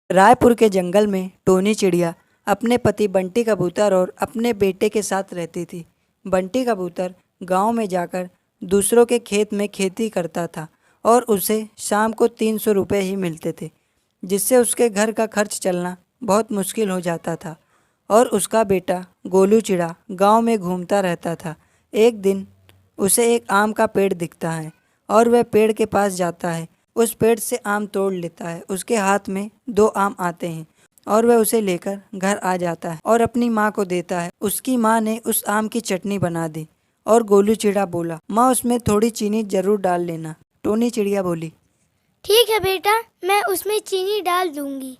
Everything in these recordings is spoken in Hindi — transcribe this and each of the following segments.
रायपुर के जंगल में टोनी चिड़िया अपने पति बंटी कबूतर और अपने बेटे के साथ रहती थी। बंटी कबूतर गांव में जाकर दूसरों के खेत में खेती करता था और उसे शाम को 300 रुपये ही मिलते थे, जिससे उसके घर का खर्च चलना बहुत मुश्किल हो जाता था। और उसका बेटा गोलू चिड़ा गांव में घूमता रहता था। एक दिन उसे एक आम का पेड़ दिखता है और वह पेड़ के पास जाता है। उस पेड़ से आम तोड़ लेता है। उसके हाथ में 2 आम आते हैं और वह उसे लेकर घर आ जाता है और अपनी माँ को देता है। उसकी माँ ने उस आम की चटनी बना दी और गोलू चिड़ा बोला, माँ उसमें थोड़ी चीनी जरूर डाल लेना। टोनी चिड़िया बोली, ठीक है बेटा, मैं उसमें चीनी डाल दूंगी।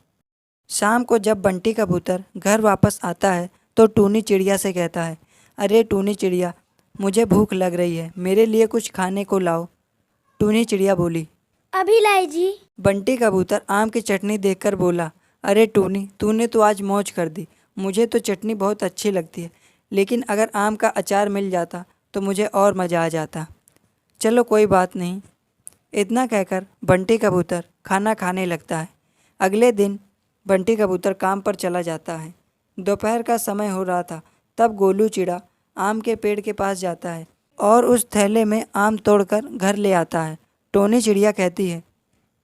शाम को जब बंटी कबूतर घर वापस आता है तो टूनी चिड़िया से कहता है, अरे टूनी चिड़िया, मुझे भूख लग रही है, मेरे लिए कुछ खाने को लाओ। टूनी चिड़िया बोली, अभी लाई जी। बंटी कबूतर आम की चटनी देखकर बोला, अरे टूनी, तूने तो आज मौज कर दी। मुझे तो चटनी बहुत अच्छी लगती है, लेकिन अगर आम का अचार मिल जाता तो मुझे और मज़ा आ जाता। चलो कोई बात नहीं। इतना कहकर बंटी कबूतर खाना खाने लगता है। अगले दिन बंटी कबूतर काम पर चला जाता है। दोपहर का समय हो रहा था, तब गोलू चिड़ा आम के पेड़ के पास जाता है और उस थैले में आम तोड़कर घर ले आता है। टोनी चिड़िया कहती है,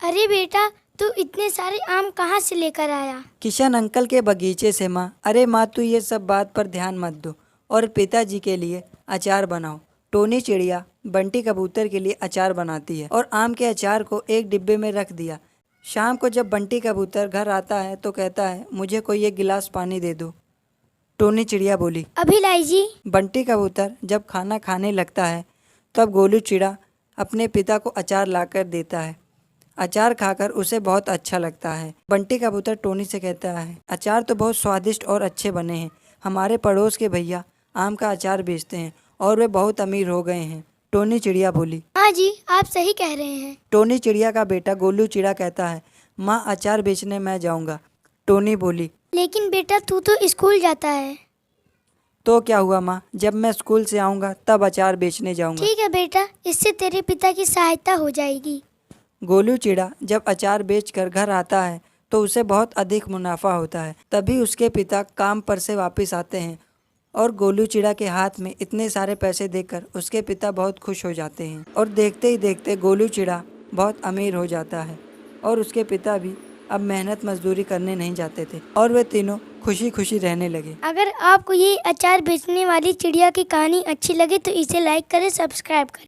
अरे बेटा, तू इतने सारे आम कहाँ से लेकर आया? किशन अंकल के बगीचे से माँ। अरे माँ, तू ये सब बात पर ध्यान मत दो और पिताजी के लिए अचार बनाओ। टोनी चिड़िया बंटी कबूतर के लिए अचार बनाती है और आम के अचार को एक डिब्बे में रख दिया। शाम को जब बंटी कबूतर घर आता है तो कहता है, मुझे कोई एक गिलास पानी दे दो। टोनी चिड़िया बोली, अभी लाई जी। बंटी कबूतर जब खाना खाने लगता है तब गोलू चिड़ा अपने पिता को अचार लाकर देता है। अचार खाकर उसे बहुत अच्छा लगता है। बंटी कबूतर टोनी से कहता है, अचार तो बहुत स्वादिष्ट और अच्छे बने हैं। हमारे पड़ोस के भैया आम का अचार बेचते हैं और वे बहुत अमीर हो गए हैं। टोनी चिड़िया बोली, हाँ जी, आप सही कह रहे हैं। टोनी चिड़िया का बेटा गोलू चिड़ा कहता है, माँ अचार बेचने मैं जाऊँगा। टोनी बोली, लेकिन बेटा, तू तो स्कूल जाता है। तो क्या हुआ माँ, जब मैं स्कूल से आऊँगा तब अचार बेचने जाऊँगा। ठीक है बेटा, इससे तेरे पिता की सहायता हो जाएगी। गोलू चिड़ा जब अचार बेचकर घर आता है तो उसे बहुत अधिक मुनाफा होता है। तभी उसके पिता काम पर से वापस आते हैं और गोलू चिड़ा के हाथ में इतने सारे पैसे देखकर उसके पिता बहुत खुश हो जाते हैं और देखते ही देखते गोलू चिड़ा बहुत अमीर हो जाता है और उसके पिता भी अब मेहनत मजदूरी करने नहीं जाते थे और वे तीनों खुशी खुशी रहने लगे। अगर आपको ये अचार बेचने वाली चिड़िया की कहानी अच्छी लगे तो इसे लाइक करें, सब्सक्राइब करें।